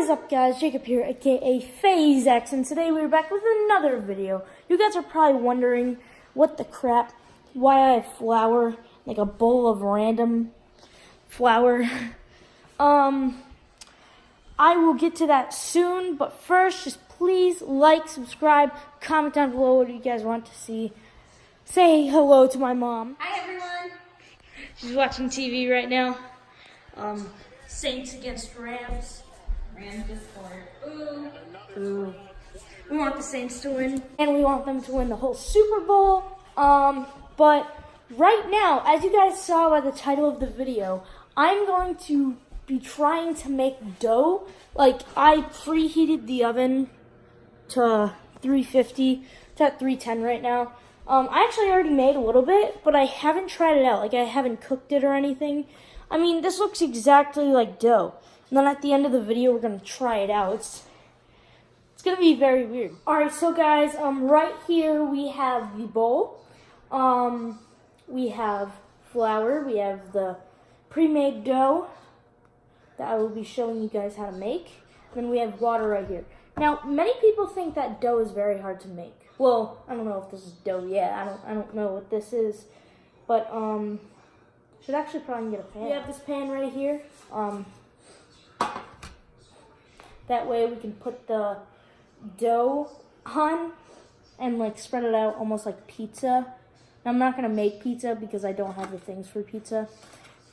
What is up, guys? Jacob here, aka FaZe X, and today we're back with another video. You guys are probably wondering what the crap, why I have flour, like a bowl of random flour. I will get to that soon, but first, just please like, subscribe, comment down below what you guys want to see. Say hello to my mom. Hi, everyone. She's watching TV right now. Saints against Rams. Rams just scored. Ooh. Ooh. We want the Saints to win, and we want them to win the whole Super Bowl. But right now, as you guys saw by the title of the video, I'm going to be trying to make dough. Like, I preheated the oven to 350. It's at 310 right now. I actually already made a little bit, but I haven't tried it out. Like, I haven't cooked it or anything. I mean, this looks exactly like dough. And then at the end of the video, we're going to try it out. It's going to be very weird. Alright, so guys, right here we have the bowl. We have flour. We have the pre-made dough that I will be showing you guys how to make. And then we have water right here. Now, many people think that dough is very hard to make. Well, I don't know if this is dough yet. I don't know what this is. But, should actually probably get a pan. We have this pan right here. That way we can put the dough on and like spread it out almost like pizza. Now, I'm not going to make pizza because I don't have the things for pizza.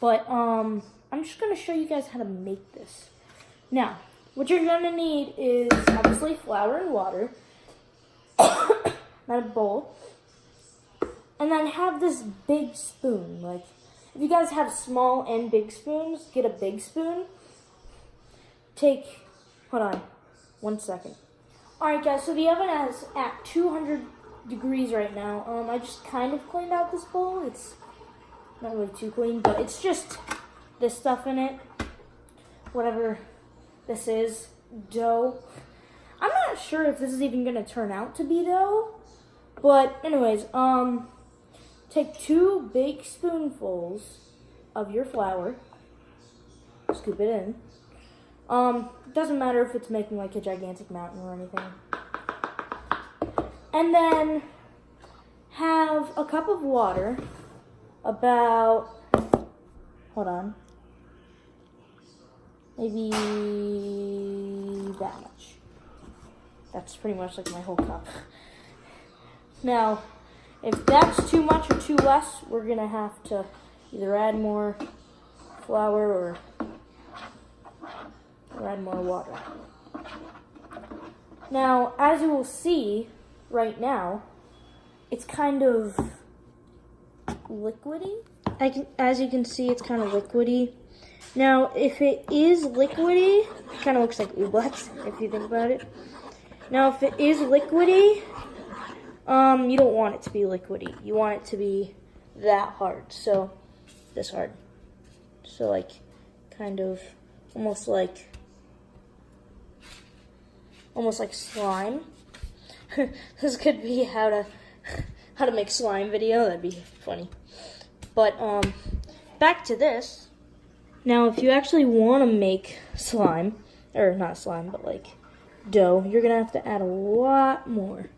But, I'm just going to show you guys how to make this. Now, what you're going to need is obviously flour and water. Not a bowl. And then have this big spoon. Like, if you guys have small and big spoons, get a big spoon. Hold on, 1 second. Alright guys, so the oven is at 200 degrees right now. I just kind of cleaned out this bowl. It's not really too clean, but it's just this stuff in it. Whatever this is, dough. I'm not sure if this is even going to turn out to be dough. But anyways, take 2 big spoonfuls of your flour. Scoop it in. It doesn't matter if it's making like a gigantic mountain or anything. And then have a cup of water, about, hold on, maybe that much. That's pretty much like my whole cup. Now, if that's too much or too less, we're going to have to either add more flour or add more water. Now, as you will see right now, it's kind of liquidy. As you can see, it's kind of liquidy. Now, if it is liquidy, it kind of looks like ooblets, if you think about it. Now, if it is liquidy, you don't want it to be liquidy. You want it to be that hard. So, this hard. So, like, kind of, almost like slime. This could be how to make slime video. That'd be funny. But, back to this. Now, if you actually want to make slime, or not slime, but like dough, you're going to have to add a lot more.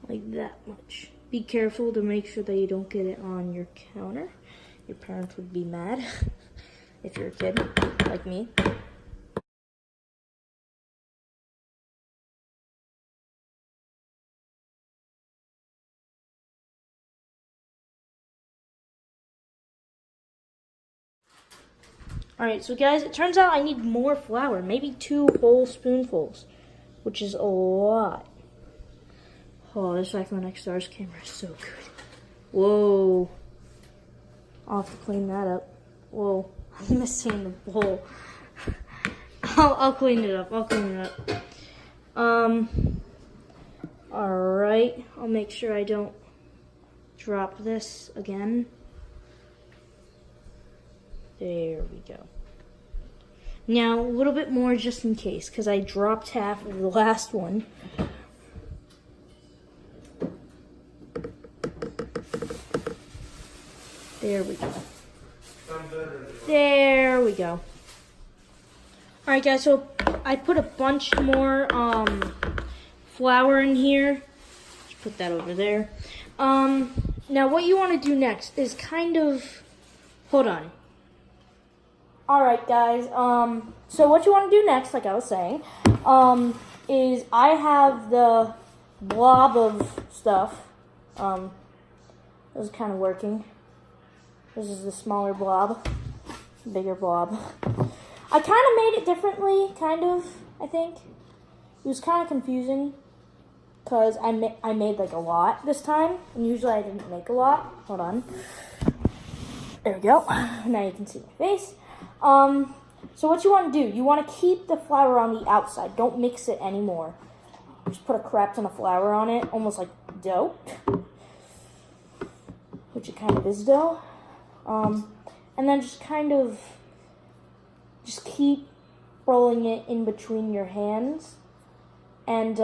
Like that much. Be careful to make sure that you don't get it on your counter. Your parents would be mad if you're a kid like me. Alright, so guys, it turns out I need more flour. Maybe 2 whole spoonfuls, which is a lot. Oh, this iPhone XR's camera is so good. Whoa. I'll have to clean that up. Whoa, I'm missing the bowl. I'll clean it up. Alright, I'll make sure I don't drop this again. There we go. Now, a little bit more just in case, because I dropped half of the last one. There we go. There we go. Alright guys, so I put a bunch more flour in here. Just put that over there. Now what you want to do next is kind of, hold on. All right, guys. So what you want to do next, like I was saying, is I have the blob of stuff. This is kind of working. This is the smaller blob, bigger blob. I kind of made it differently, I think. It was kind of confusing because I made like a lot this time, and usually I didn't make a lot. Hold on. There we go. Now you can see my face. So what you want to do, you want to keep the flour on the outside. Don't mix it anymore. Just put a crap ton of flour on it, almost like dough, which it kind of is dough. And then just keep rolling it in between your hands, and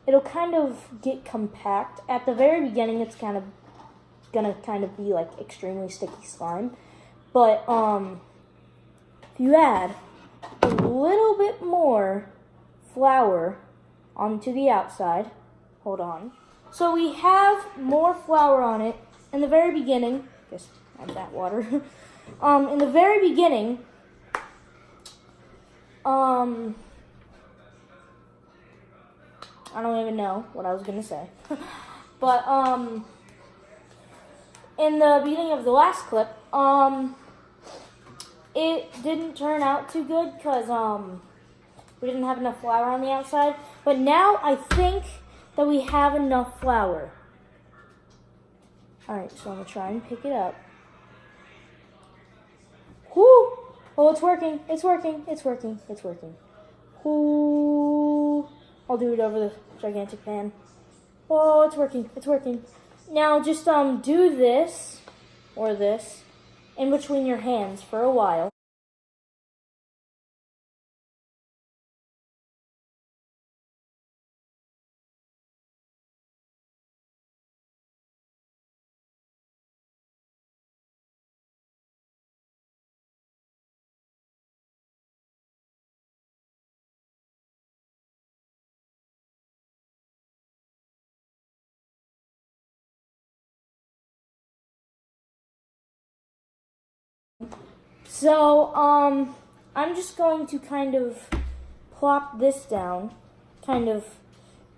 it'll kind of get compact. At the very beginning, it's gonna be like extremely sticky slime, but if you add a little bit more flour onto the outside, hold on. So we have more flour on it in the very beginning. Just add that water. In the very beginning, I don't even know what I was gonna say, but in the beginning of the last clip, it didn't turn out too good because we didn't have enough flour on the outside. But now I think that we have enough flour. All right, so I'm gonna try and pick it up. Whoo! Oh, it's working. It's working. It's working. It's working. Whoo! I'll do it over the gigantic pan. Oh, it's working. It's working. Now just do this or this in between your hands for a while. So, I'm just going to kind of plop this down, kind of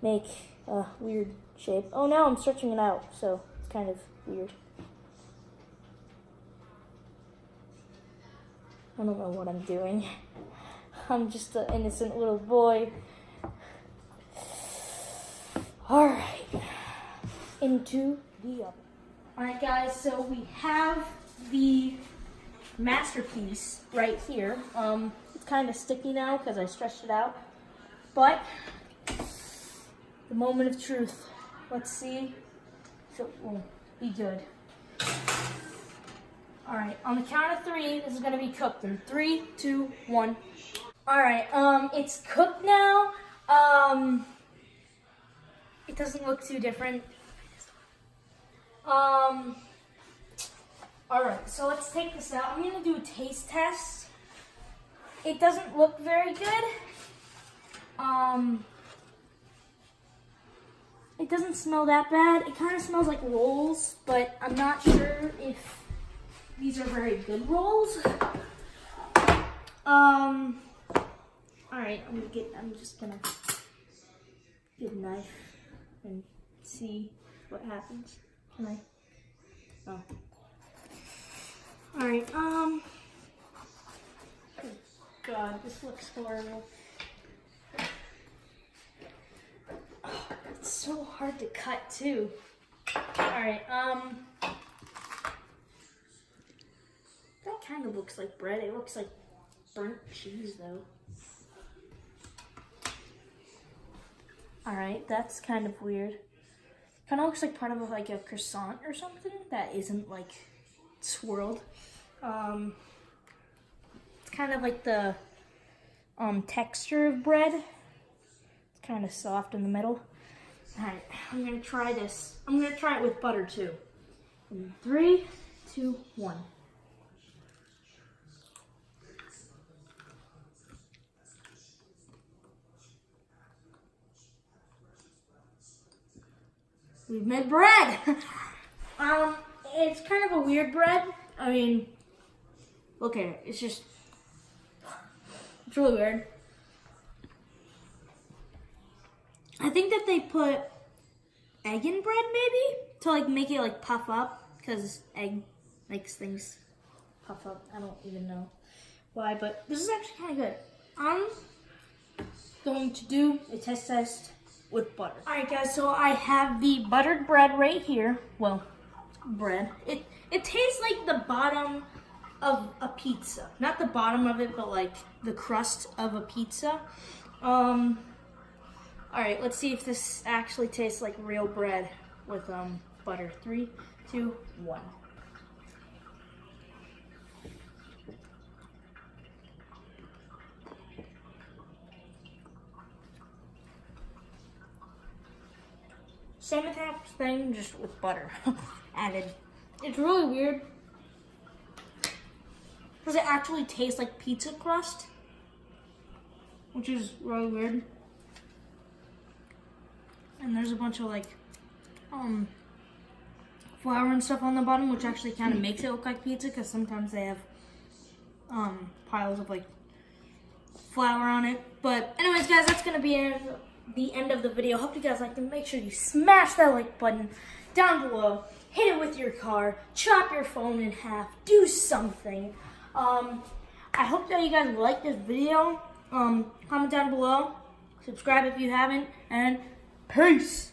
make a weird shape. Oh, now I'm stretching it out, so it's kind of weird. I don't know what I'm doing. I'm just an innocent little boy. Alright, into the oven. Alright guys, so we have the masterpiece right here. It's kind of sticky now because I stretched it out, but the moment of truth. Let's see if it will be good. All right, on the count of 3, this is gonna be cooked in 3, 2, 1. All right, it's cooked now. It doesn't look too different. All right, so let's take this out. I'm gonna do a taste test. It doesn't look very good. It doesn't smell that bad. It kind of smells like rolls, but I'm not sure if these are very good rolls. All right, I'm just gonna get a knife and see what happens. Can I? Oh. All right, oh God, this looks horrible. Oh, it's so hard to cut too. All right, that kind of looks like bread. It looks like burnt cheese though. All right, that's kind of weird. Kind of looks like part of like a croissant or something that isn't like swirled. It's kind of like the texture of bread. It's kind of soft in the middle. All right, I'm gonna try this. I'm gonna try it with butter too. In 3, 2, 1. we've made bread. It's kind of a weird bread. I mean, look at it. It's really weird. I think that they put egg in bread maybe to like make it like puff up, because egg makes things puff up. I don't even know why, but this is actually kind of good. I'm going to do a test with butter. All right, guys, so I have the buttered bread right here. Well, bread. It tastes like the bottom of a pizza. Not the bottom of it, but like the crust of a pizza. All right, let's see if this actually tastes like real bread with butter. 3, 2, 1. Same exact thing, just with butter added. It's really weird. Does it actually taste like pizza crust? Which is really weird. And there's a bunch of like flour and stuff on the bottom, which actually kind of makes it look like pizza, because sometimes they have piles of like flour on it. But anyways, guys, that's gonna be the end of the video. Hope you guys liked it. Make sure you smash that like button down below. Hit it with your car. Chop your phone in half. Do something. I hope that you guys liked this video. Comment down below. Subscribe if you haven't. And peace.